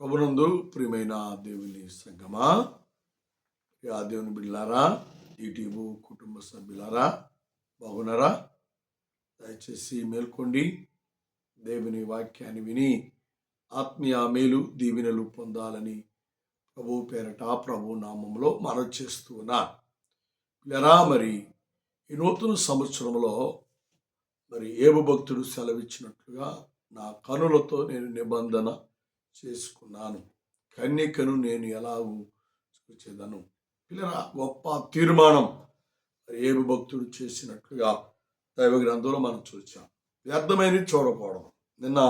ప్రభునందు ప్రియమైన దేవుని సంగమా, దేవుని బిడ్డలారా, యూట్యూబ్ కుటుంబ సభ్యులారా, బాగున్నారా? దయచేసి మేల్కొండి. దేవుని వాక్యాన్ని విని ఆత్మీయ మేలు దీవెనలు పొందాలని ప్రభు పేరట ప్రభు నామంలో మనవి చేస్తూ ఉన్నా. పిల్లరా, మరి ఈ నూతన సంవత్సరంలో మరి ఏబు భక్తుడు సెలవిచ్చినట్లుగా నా కనులతో నేను నిబంధన చేసుకున్నాను, కన్యకను నేను ఎలాగూ చూచేదను. పిల్లరా, గొప్ప తీర్మానం ఏబు భక్తుడు చేసినట్లుగా దైవ గ్రంథంలో మనం చూసాం. వ్యర్థమైనది చూడకూడదు. నిన్న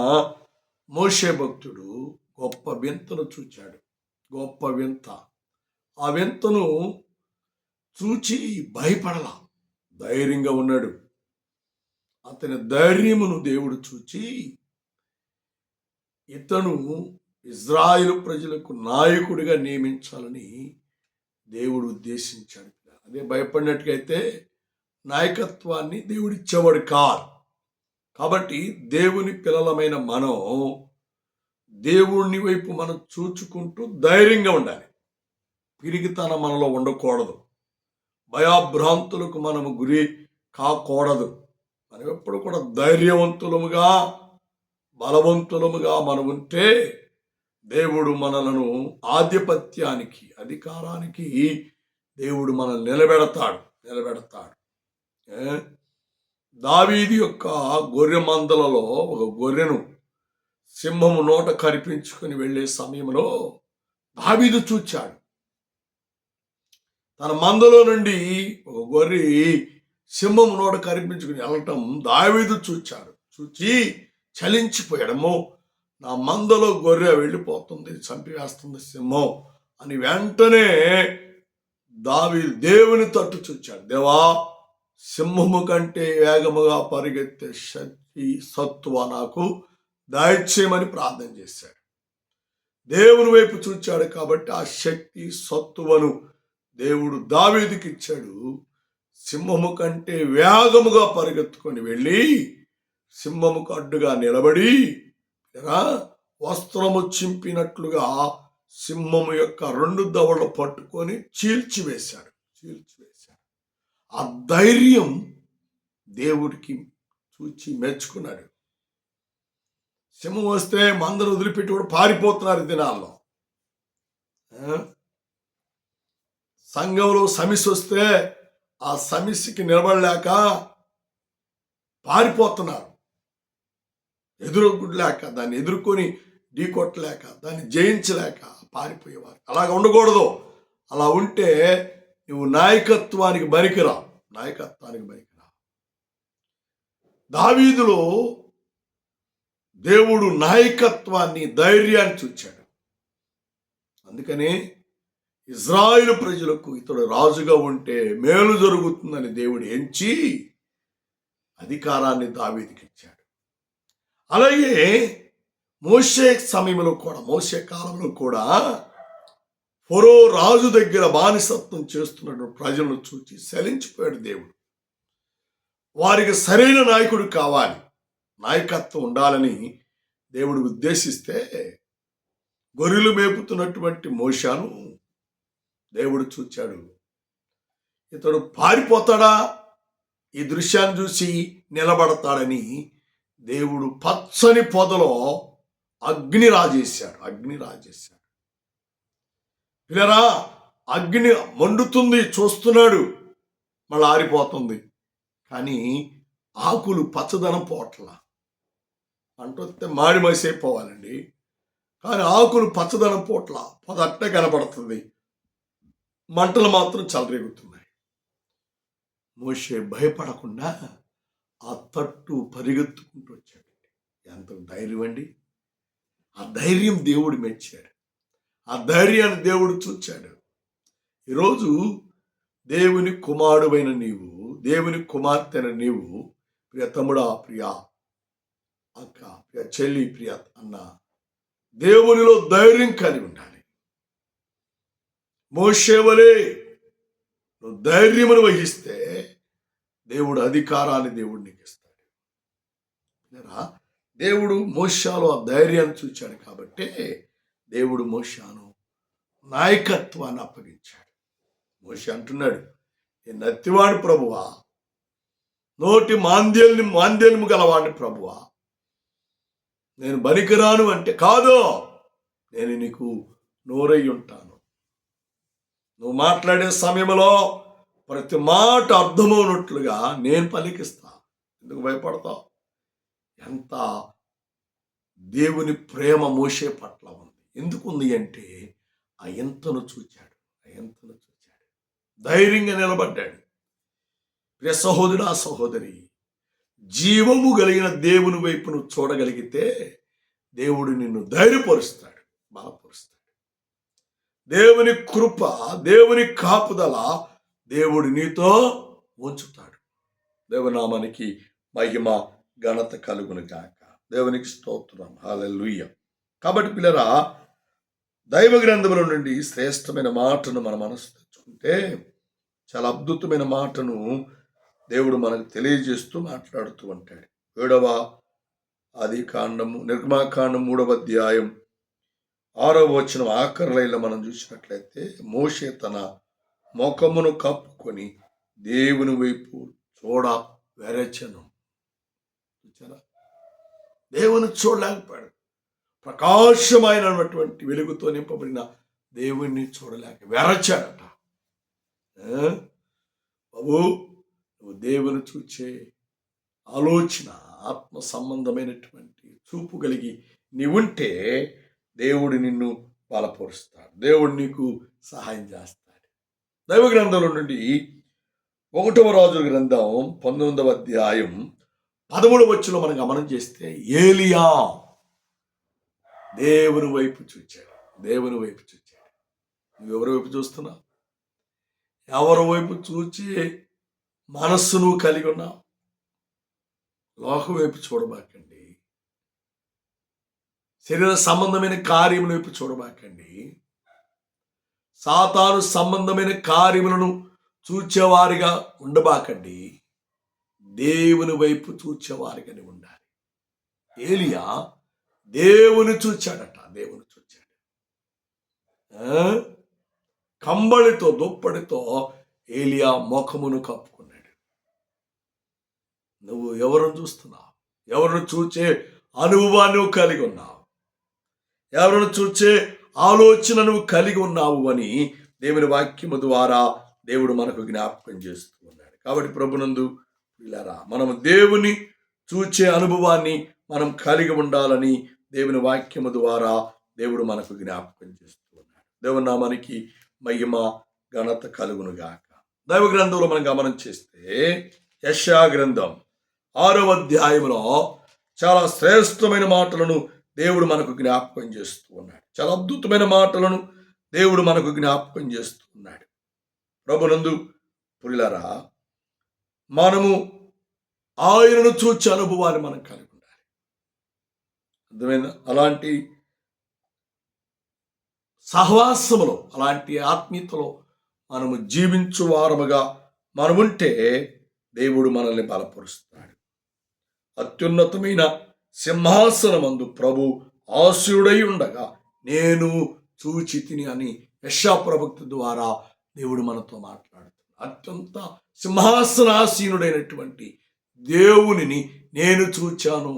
మోషే భక్తుడు గొప్ప వింతను చూచాడు. గొప్ప వింత. ఆ వింతను చూచి భయపడలా, ధైర్యంగా ఉన్నాడు. అతని ధైర్యమును దేవుడు చూచి ఇతను ఇజ్రాయేలు ప్రజలకు నాయకుడిగా నియమించాలని దేవుడు ఉద్దేశించాడు. అదే భయపడినట్టుగైతే నాయకత్వాన్ని దేవుడు ఇచ్చేవాడు కాదు. కాబట్టి దేవుని పిల్లలమైన మనం దేవుని వైపు మనం చూచుకుంటూ ధైర్యంగా ఉండాలి. పిరిగితనం మనలో ఉండకూడదు. భయాభ్రాంతులకు మనము గురి కాకూడదు. మనం ఎప్పుడు కూడా ధైర్యవంతులముగా బలవంతులముగా మనం ఉంటే దేవుడు మనలను ఆధిపత్యానికి అధికారానికి దేవుడు మనల్ని నిలబెడతాడు. దావీదు యొక్క గొర్రె మందలలో ఒక గొర్రెను సింహము నోట కరిపించుకొని వెళ్ళే సమయంలో దావీదు చూచాడు. తన మందలో నుండి ఒక గొర్రె సింహము నోట కరిపించుకుని వెళ్ళటం దావీదు చూచాడు. చూచి చలించిపోయాడము. నా మందలో గొర్రె వెళ్ళిపోతుంది, చంపివేస్తుంది సింహం అని వెంటనే దావీదు దేవుని తట్టు చూచాడు. దేవా, సింహము కంటే వేగముగా పరిగెత్తే శక్తి సత్తువ నాకు దయచేయమని ప్రార్థన చేశాడు. దేవుని వైపు చూచాడు కాబట్టి ఆ శక్తి సత్తువను దేవుడు దావీదుకి ఇచ్చాడు. సింహము కంటే వేగముగా పరిగెత్తుకొని వెళ్ళి సింహముకు అడ్డుగా నిలబడి వస్త్రము చింపినట్లుగా సింహము యొక్క 2 దవడలు పట్టుకొని చీల్చివేశాడు. ఆ ధైర్యం దేవుడికి చూచి మెచ్చుకున్నాడు. సింహం వస్తే మందరు వదిలిపెట్టి కూడా పారిపోతున్నారు దినాల్లో. సంఘంలో సమస్య వస్తే ఆ సమస్యకి నిలబడలేక పారిపోతున్నారు. ఎదురులేక, దాన్ని ఎదుర్కొని ఢీకొట్టలేక, దాన్ని జయించలేక పారిపోయేవారు. అలాగ ఉండకూడదు. అలా ఉంటే నువ్వు నాయకత్వానికి బనికిరా. దావీదులో దేవుడు నాయకత్వాన్ని, ధైర్యాన్ని చూచాడు. అందుకని ఇజ్రాయేలు ప్రజలకు ఇతడు రాజుగా ఉంటే మేలు జరుగుతుందని దేవుడు ఎంచి అధికారాన్ని దావీదుకి ఇచ్చాడు. అలాగే మోషే సమయంలో కూడా, మోషే కాలంలో కూడా ఫరో రాజు దగ్గర బానిసత్వం చేస్తున్నటువంటి ప్రజలను చూచి చలించిపోయాడు దేవుడు. వారికి సరైన నాయకుడు కావాలి, నాయకత్వం ఉండాలని దేవుడు ఉద్దేశిస్తే గొర్రెలు మేపుతున్నటువంటి మోషేను దేవుడు చూచాడు. ఇతడు పారిపోతాడా, ఈ దృశ్యాన్ని చూసి నిలబడతాడని దేవుడు పచ్చని పొదలో అగ్ని రాజేశాడు. పిల్లరా, అగ్ని మండుతుంది, చూస్తున్నాడు, మళ్ళీ ఆరిపోతుంది. కానీ ఆకులు పచ్చదనం పోట్లా. అంటొస్తే మాడి మసైపోవాలండి, కానీ ఆకులు పచ్చదనం పోట్ల, పొద అట్టే కనపడుతుంది, మంటలు మాత్రం చెలరేగుతున్నాయి. మోషే భయపడకుండా ఆ తట్టు పరిగెత్తుకుంటూ వచ్చాడు. ఎంత ధైర్యం అండి! ఆ ధైర్యం దేవుడు మెచ్చాడు. ఆ ధైర్యాన్ని దేవుడు చూచాడు. ఈరోజు దేవుని కుమారుడైన నీవు, దేవుని కుమార్తెన నీవు, ప్రియ తమ్ముడా, ప్రియ అక్క, ప్రియ చెల్లి, ప్రియ అన్న, దేవునిలో ధైర్యం కలిగి ఉండాలి. మోషే వలె నువ్వు ధైర్యమును వహిస్తే దేవుడు అధికారాన్ని దేవుడు నీకు ఇస్తాడు. దేవుడు మోషేలో ఆ ధైర్యాన్ని చూచాడు కాబట్టి దేవుడు మోషేను నాయకత్వాన్ని అప్పగించాడు. మోషే అంటున్నాడు, నేను నత్తివాడి ప్రభువా, నోటి మాంద్యము గలవాడిని ప్రభువా, నేను బనికిరాను అంటే కాదు, నేను నీకు నోరై ఉంటాను. నువ్వు మాట్లాడే సమయంలో ప్రతి మాట అర్థమవునట్లుగా నేను పలికిస్తా. ఎందుకు భయపడతావు? ఎంత దేవుని ప్రేమ మోషే పట్ల ఉంది. ఎందుకు ఉంది అంటే ఆ ఎంతను చూచాడు. ధైర్యంగా నిలబడ్డాడు. ప్రియ సహోదరుడు, ఆ సహోదరి, జీవము కలిగిన దేవుని వైపు నువ్వు చూడగలిగితే దేవుడు నిన్ను ధైర్యపరుస్తాడు, బలపరుస్తాడు. దేవుని కృప, దేవుని కాపుదల దేవుడు నీతో ఉంచుతాడు. దేవునామానికి మహిమ ఘనత కలుగును గాక. దేవునికి స్తోత్రం. హల్లెలూయా. కాబట్టి పిల్లరా, దైవ గ్రంథముల నుండి శ్రేష్టమైన మాటను మన మనసు తెచ్చుకుంటే చాలా అద్భుతమైన మాటను దేవుడు మనకు తెలియజేస్తూ మాట్లాడుతూ ఉంటాడు. 7వ ఆదికాండము, నిర్గమాకాండం 3వ అధ్యాయం 6వ వచనం ఆఖరి లైన్లో మనం చూసినట్లయితే, మోషే తన ముఖమును కప్పుకొని దేవుని వైపు చూడ వెరచెను. చూచారా? దేవుని చూడలేకపోయాడు. ప్రకాశమైనటువంటి వెలుగుతో నింపబడిన దేవుణ్ణి చూడలేక వెరచాడట. బాబు, నువ్వు దేవుని చూచే ఆలోచన, ఆత్మ సంబంధమైనటువంటి చూపు కలిగి నీవుంటే దేవుడు నిన్ను బలపరుస్తాడు. దేవుడు నీకు సహాయం చేస్తాడు. దైవ గ్రంథంలో నుండి 1వ రాజుల గ్రంథం 19వ అధ్యాయం 13వ వచనం మనం గమనం చేస్తే, ఏలియా దేవుని వైపు చూచాడు. దేవుని వైపు చూచాడు. నువ్వు ఎవరి వైపు చూస్తున్నావు? ఎవరి వైపు చూచి మనస్సు నువ్వు కలిగి ఉన్నావు? లోకం వైపు చూడబాకండి. శరీర సంబంధమైన కార్యముల వైపు చూడబాకండి. సాతాను సంబంధమైన కార్యములను చూచేవారిగా ఉండబాకండి. దేవుని వైపు చూచేవారిగానే ఉండాలి. ఏలియా దేవుని చూచాడట. దేవుని చూచాడు. కంబళితో, దుప్పటితో ఏలియా ముఖమును కప్పుకున్నాడు. నువ్వు ఎవరిని చూస్తున్నావు? ఎవరిని చూచే అనుభవాన్ని నువ్వు కలిగి ఉన్నావు? ఎవరిని చూచే ఆలోచన నువ్వు కలిగి ఉన్నావు అని దేవుని వాక్యము ద్వారా దేవుడు మనకు జ్ఞాపకం చేస్తూ ఉన్నాడు. కాబట్టి ప్రభునందు పిల్లరా, మనం దేవుని చూచే అనుభవాన్ని మనం కలిగి ఉండాలని దేవుని వాక్యము ద్వారా దేవుడు మనకు జ్ఞాపకం చేస్తూ ఉన్నాడు. దేవుని నామానికి మహిమ ఘనత కలుగును గాక. దైవ గ్రంథంలో మనం గమనం చేస్తే, యెషయా గ్రంథం 6వ అధ్యాయంలో చాలా శ్రేష్టమైన మాటలను దేవుడు మనకు జ్ఞాపకం చేస్తూ ఉన్నాడు. చాలా అద్భుతమైన మాటలను దేవుడు మనకు జ్ఞాపకం చేస్తూ ఉన్నాడు. ప్రభునందు పురులారా, మనము ఆయనను చూచే అనుభవాన్ని మనం కలిగి ఉండాలి. అర్థమైందా? అలాంటి సహవాసములో, అలాంటి ఆత్మీయతలో మనము జీవించు వారముగా మనముంటే దేవుడు మనల్ని బలపరుస్తాడు. అత్యున్నతమైన సింహాసనమందు ప్రభు ఆశయుడై ఉండగా నేను చూచి తిని అని యెషయా ప్రవక్త ద్వారా దేవుడు మనతో మాట్లాడుతున్నాడు. అత్యంత సింహాసనాసీనుడైనటువంటి దేవునిని నేను చూచాను.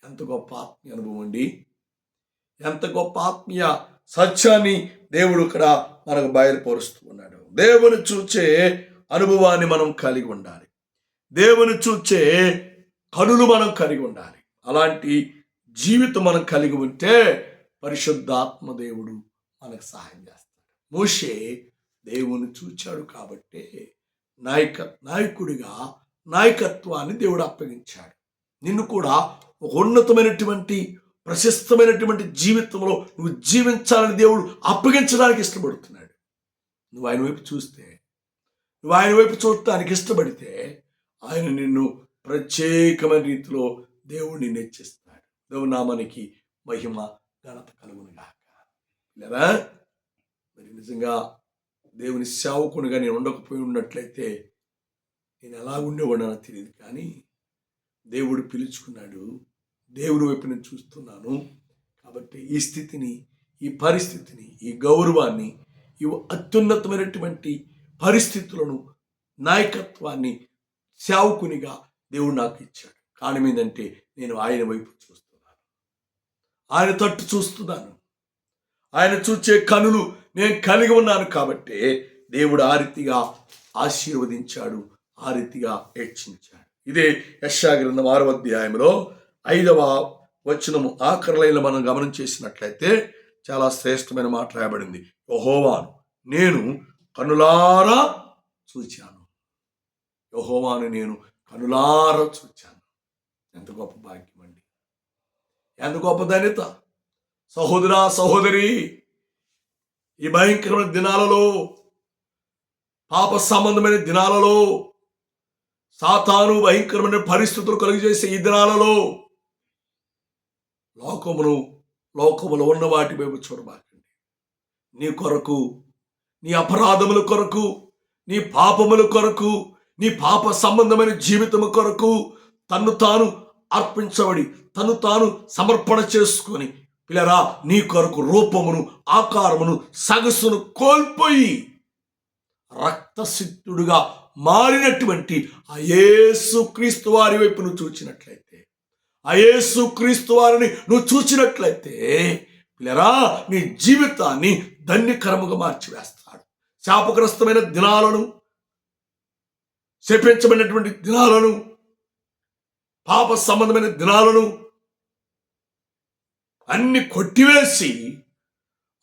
ఎంత గొప్ప ఆత్మీయ అనుభవం అండి! ఎంత గొప్ప ఆత్మీయ సత్యాన్ని దేవుడు ఇక్కడ మనకు బయలుపరుస్తూ ఉన్నాడు. దేవుని చూచే అనుభవాన్ని మనం కలిగి ఉండాలి. దేవుని చూచే కనులు మనం కలిగి ఉండాలి. అలాంటి జీవితం మనం కలిగి ఉంటే పరిశుద్ధాత్మ దేవుడు మనకు సహాయం చేస్తాడు. మోషే దేవుని చూచాడు కాబట్టి నాయకుడిగా నాయకత్వాన్ని దేవుడు అప్పగించాడు. నిన్ను కూడా ఒక ఉన్నతమైనటువంటి ప్రశస్తమైనటువంటి జీవితంలో నువ్వు జీవించాలని దేవుడు అప్పగించడానికి ఇష్టపడుతున్నాడు. నువ్వు ఆయన వైపు చూస్తే, నువ్వు ఆయన వైపు చూడటానికి ఇష్టపడితే ఆయన నిన్ను ప్రత్యేకమైన రీతిలో దేవుడు నిన్ను హెచ్చిస్తాడు. దేవుని నామానికి మహిమ ఘనత కలుగును గాక. లేదా మరి నిజంగా దేవుని సేవకునిగా నేను ఉండకపోయి ఉన్నట్లయితే నేను ఎలా ఉండేవాడో తెలియదు. కానీ దేవుడు పిలుచుకున్నాడు. దేవుని వైపు నేను చూస్తున్నాను. కాబట్టి ఈ స్థితిని, ఈ పరిస్థితిని, ఈ గౌరవాన్ని, ఈ అత్యున్నతమైనటువంటి పరిస్థితులను, నాయకత్వాన్ని సేవకునిగా దేవుడు నాకు ఇచ్చాడు. కారణం ఏంటంటే నేను ఆయన వైపు చూస్తున్నాను, ఆయన తట్టు చూస్తున్నాను, ఆయన చూచే కనులు నేను కలిగి ఉన్నాను. కాబట్టి దేవుడు ఆ రీతిగా ఆశీర్వదించాడు, ఆ రీతిగా హెచ్చించాడు. ఇదే యెషయా గ్రంథం 6వ అధ్యాయంలో 5వ వచనము ఆఖరి లైన్లో మనం గమనం చేసినట్లయితే చాలా శ్రేష్టమైన మాట రాయబడింది. యెహోవాను నేను కనులారా చూచాను. యెహోవాను నేను కనులారా చూచాను. ఎంత గొప్ప భాగ్యం అండి, ఎంత గొప్ప ధన్యత. సహోదరా, సహోదరి, ఈ భయంకరమైన దినాలలో, పాప సంబంధమైన దినాలలో, సాతాను భయంకరమైన పరిస్థితులు కలుగజేసే ఈ దినాలలో లోకములో ఉన్న వాటి వైపు చూడబాకండి. నీ కొరకు, నీ అపరాధముల కొరకు, నీ పాపముల కొరకు, నీ పాప సంబంధమైన జీవితము కొరకు తన్ను తాను అర్పించబడి, తను తాను సమర్పణ చేసుకొని, పిల్లరా, నీ కొరకు రూపమును, ఆకారమును, సగసును కోల్పోయి రక్తసిద్ధుడుగా మారినటువంటి ఆ యేసుక్రీస్తు వారి వైపు నువ్వు చూచినట్లయితే, ఆ యేసుక్రీస్తు వారిని నువ్వు చూచినట్లయితే, పిల్లరా, నీ జీవితాన్ని ధన్యకరముగా మార్చివేస్తాడు. శాపగ్రస్తమైన దినాలను, శపించబడినటువంటి దినాలను, పాప సంబంధమైన దినాలను అన్ని కొట్టివేసి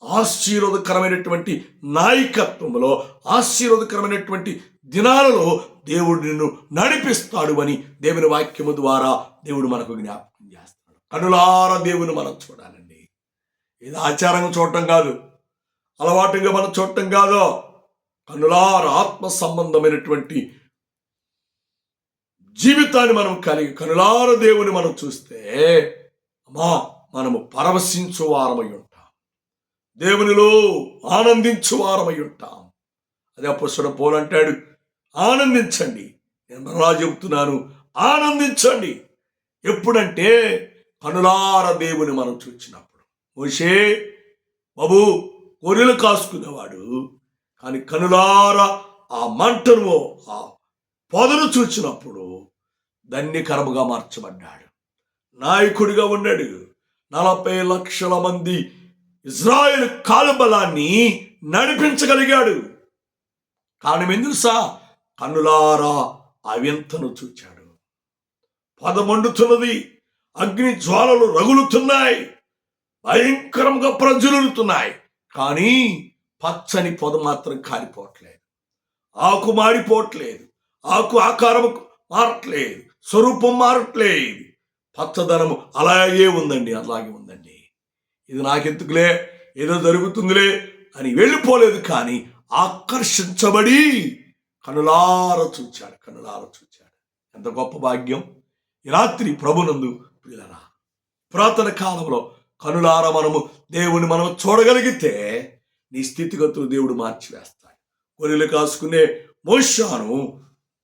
ఆశీర్వాదకరమైనటువంటి నాయకత్వంలో, ఆశీర్వాదకరమైనటువంటి దినాలలో దేవుడు నిన్ను నడిపిస్తాడు అని దేవుని వాక్యము ద్వారా దేవుడు మనకు జ్ఞాపకం చేస్తాడు. కనులారా దేవుని మనం చూడాలండి. ఇది ఆచారంగా చూడటం కాదు, అలవాటుగా మనం చూడటం కాదు. కనులారా ఆత్మ సంబంధమైనటువంటి జీవితాన్ని మనం కలిగి కనులారా దేవుని మనం చూస్తే మనము పరవశించు వారమై ఉంటాం, దేవునిలో ఆనందించు వారమై ఉంటాం. అదే అపోస్తలుడు పౌలు అంటాడు, ఆనందించండి. నేను మరలా చెబుతున్నాను, ఆనందించండి. ఎప్పుడంటే కనులార దేవుని మనం చూచినప్పుడు. మోషే బాబు గొర్రెలు కాసుకునేవాడు, కానీ కనులార ఆ మంటను, ఆ పొదను చూచినప్పుడు ధన్యకరముగా మార్చబడ్డాడు, నాయకుడిగా ఉన్నాడు. 40 లక్షల మంది ఇజ్రాయేల్ కాలబలాన్ని నడిపించగలిగాడు. కారణం ఎందుసా? కన్నులారా ఆ వింతను చూచాడు. పొద మండుతున్నది, అగ్ని జ్వాలలు రగులుతున్నాయి, భయంకరంగా ప్రజ్వలుతున్నాయి. కానీ పచ్చని పొద మాత్రం కాలిపోవట్లేదు, ఆకు మాడిపోవట్లేదు, ఆకు ఆకారం మారట్లేదు, స్వరూపం మారట్లేదు, పచ్చదనము అలాగే ఉందండి, అలాగే ఉందండి. ఇది నాకెందుకులే, ఏదో జరుగుతుందిలే అని వెళ్ళిపోలేదు, కానీ ఆకర్షించబడి కనులార చూచాడు, కనులార చూచాడు. ఎంత గొప్ప భాగ్యం. ఈ రాత్రి ప్రభునందు పిల్లరా, పురాతన కాలంలో కనులార మనము దేవుని మనం చూడగలిగితే నీ స్థితిగతులు దేవుడు మార్చివేస్తాడు. గొర్రెలు కాసుకునే మోషేను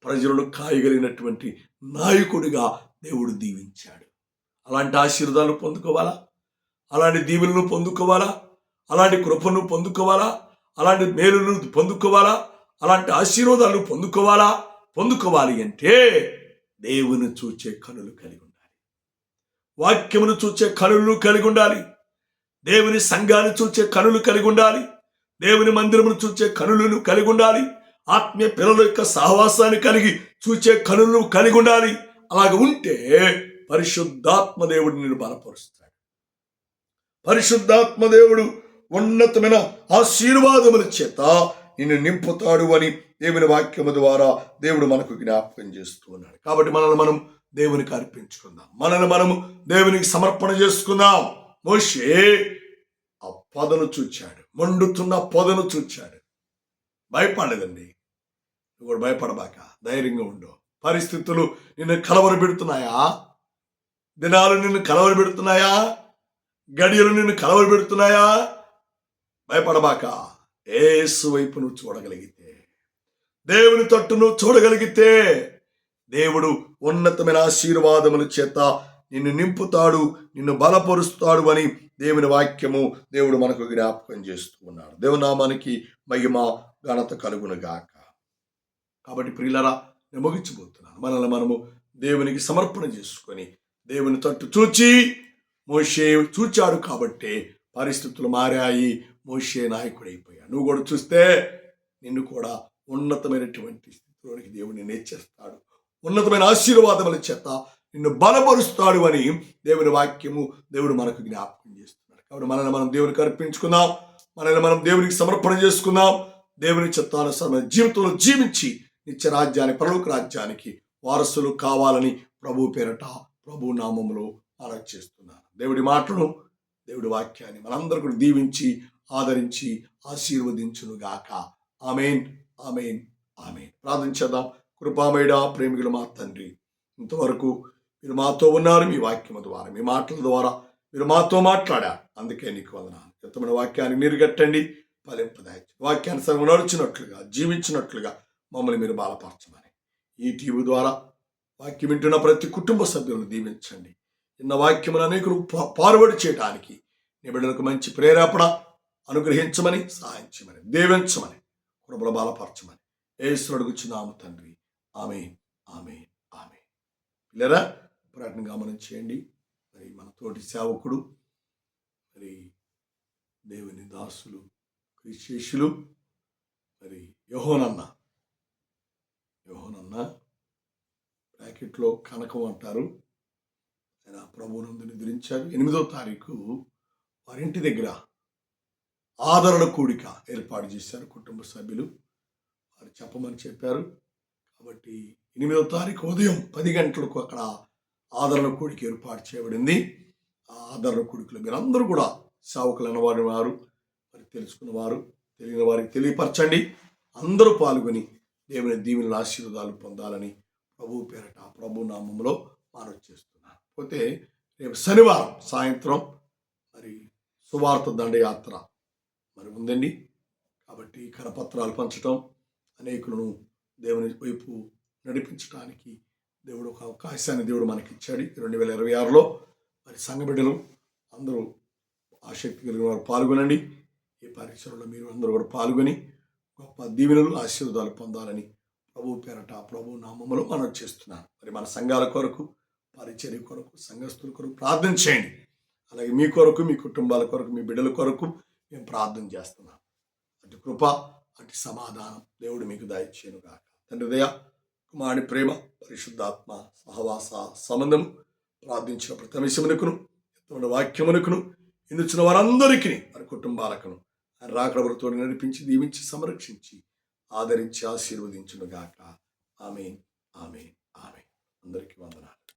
ప్రజలను కాయగలిగినటువంటి నాయకుడిగా దేవుడు దీవించాడు. అలాంటి ఆశీర్వాదాలు పొందుకోవాలా? అలాంటి దీవెనలు పొందుకోవాలా? అలాంటి కృపను పొందుకోవాలా? అలాంటి మేలును పొందుకోవాలా? అలాంటి ఆశీర్వాదాలు పొందుకోవాలి అంటే దేవుని చూచే కనులు కలిగి ఉండాలి, వాక్యమును చూచే కనులు కలిగి ఉండాలి, దేవుని సంఘాన్ని చూచే కనులు కలిగి ఉండాలి, దేవుని మందిరమును చూచే కనులను కలిగి ఉండాలి, ఆత్మీయ పిల్లల యొక్క సహవాసాన్ని కలిగి చూచే కనులు కలిగి ఉండాలి. అలాగ ఉంటే పరిశుద్ధాత్మ దేవుడు నిన్ను బలపరుస్తాడు. పరిశుద్ధాత్మ దేవుడు ఉన్నతమైన ఆశీర్వాదముల చేత నిన్ను నింపుతాడు అని దేవుని వాక్యము ద్వారా దేవుడు మనకు జ్ఞాపకం చేస్తూ ఉన్నాడు. కాబట్టి మనల్ని మనం దేవునికి అర్పించుకుందాం, మనల్ని మనము దేవునికి సమర్పణ చేసుకుందాం. మోషే ఆ పొదను చూచాడు, మండుతున్న పొదను చూచాడు, భయపడలేదండి. నువ్వు కూడా భయపడబాక, ధైర్యంగా ఉండు. పరిస్థితులు నిన్ను కలవరపెడుతున్నాయా? దినాలు నిన్ను కలవరపెడుతున్నాయా? గడియలు నిన్ను కలవరపెడుతున్నాయా? భయపడబాక. యేసు వైపు నువ్వు చూడగలిగితే, దేవుని తట్టు నువ్వు చూడగలిగితే, దేవుడు ఉన్నతమైన ఆశీర్వాదముల చేత నిన్ను నింపుతాడు, నిన్ను బలపరుస్తాడు అని దేవుని వాక్యము దేవుడు మనకు జ్ఞాపకం చేస్తూ ఉన్నాడు. దేవుని నామానికి మహిమ ఘనత కలుగును గాక. కాబట్టి ప్రియులరా, నేను ముగించబోతున్నాను. మనల్ని మనము దేవునికి సమర్పణ చేసుకొని దేవుని తట్టు చూచి, మోషే చూచాడు కాబట్టి పరిస్థితులు మారాయి, మోషే నాయకుడైపోయాడు. నువ్వు కూడా చూస్తే నిన్ను కూడా ఉన్నతమైనటువంటి స్థితిలోనికి దేవుడు నిన్ను హెచ్చిస్తాడు, ఉన్నతమైన ఆశీర్వాదముల చేత నిన్ను బలపరుస్తాడు అని దేవుని వాక్యము దేవుడు మనకు జ్ఞాపకం చేస్తున్నాడు. కాబట్టి మనల్ని మనం దేవునికి అర్పించుకుందాం, మనల్ని మనం దేవునికి సమర్పణ చేసుకుందాం. దేవుని చిత్తానుసారమైన జీవితంలో జీవించి నిత్య రాజ్యానికి, పరలోక రాజ్యానికి వారసులు కావాలని ప్రభు పేరట ప్రభు నామములో ఆరాధన చేస్తున్నాను. దేవుడి మాటలను, దేవుడి వాక్యాన్ని మనందరూ కూడా దీవించి ఆదరించి ఆశీర్వదించును గాక. ఆమేన్, ఆమేన్, ఆమేన్. ప్రార్థన చేద్దాం. కృపామయుడా, ప్రేమికుడు మా తండ్రి, ఇంతవరకు మీరు మాతో ఉన్నారు. మీ వాక్యము ద్వారా, మీ మాటల ద్వారా మీరు మాతో మాట్లాడారు. అందుకే నీకు వందనాలు. ఉత్తమైన వాక్యాన్ని నీరుగట్టండి, ఫలింపదాయించండి. వాక్యానుసారం నడుచున్నట్లుగా, జీవించినట్లుగా మమ్మల్ని మీరు బలపరచమని ఈ టీవీ ద్వారా వాక్యం వింటున్న ప్రతి కుటుంబ సభ్యులను దీవించండి. ఇన్న వాక్యములు అనేకులు పారుబడి చేయడానికి నీ బిడ్డలకు మంచి ప్రేరేపణ అనుగ్రహించమని, సహాయం చేయమని, దీవించమని, కృపలో బలపరచమని యేసు అడుగుచున్నాము తండ్రి. ఆమేన్, ఆమేన్, ఆమేన్. పిల్లరా, ప్రకటన గమనం చేయండి. మరి మన తోటి సేవకుడు, మరి దేవుని దాసులు, క్రీస్తు మరి యోహోనన్న బ్రాకెట్లో కనకం అంటారు, ఆయన ప్రభువునందు నిద్రించారు. 8వ తారీఖు వారింటి దగ్గర ఆదరణ కూడిక ఏర్పాటు చేశారు. కుటుంబ సభ్యులు వారు చెప్పమని చెప్పారు. కాబట్టి 8వ తారీఖు ఉదయం 10 గంటలకు అక్కడ ఆదరణ కూడిక ఏర్పాటు చేయబడింది. ఆ ఆదరణ కూడికలో మీరందరూ కూడా సేవకులు అన్నవారు వారు, మరి తెలుసుకున్నవారు, తెలియని వారికి తెలియపరచండి. అందరూ పాల్గొని దేవుని దీవెనల ఆశీర్వాదాలు పొందాలని ప్రభు పేరట ప్రభు నామంలో మనవి చేస్తున్నాను. పోతే రేపు శనివారం సాయంత్రం మరి సువార్త దండయాత్ర మరి ఉందండి. కాబట్టి కరపత్రాలు పంచడం, అనేకులను దేవుని వైపు నడిపించడానికి దేవుడు ఒక అవకాశాన్ని దేవుడు మనకి ఇచ్చాడు. 2026లో మరి సంఘ బిడ్డలు అందరూ ఆసక్తి కలిగిన వారు పాల్గొనండి. ఈ పరీక్షలలో మీరు అందరూ కూడా పాల్గొని గొప్ప దీవెనలు ఆశీర్వాదాలు పొందాలని ప్రభు పేరట ప్రభు నామములో మనం చేస్తున్నాను. మరి మన సంఘాల కొరకు, పరిచర్య కొరకు, సంఘస్థుల కొరకు ప్రార్థన చేయండి. అలాగే మీ కొరకు, మీ కుటుంబాల కొరకు, మీ బిడ్డల కొరకు మేము ప్రార్థన చేస్తున్నాం. అటు కృప, అటు సమాధానం దేవుడు మీకు దయచేయను గాక. తండ్రి దయ, కుమారుని ప్రేమ, పరిశుద్ధాత్మ సహవాస సంబంధము ప్రార్థించిన ప్రతి అంశమునకును, వాక్యమునకును, ఇందుచిన వారందరికీ, వారి కుటుంబాలకును ఆయన రాకడతో నడిపించి, దీవించి, సంరక్షించి, ఆదరించి, ఆశీర్వదించును గాక. ఆమేన్, ఆమేన్.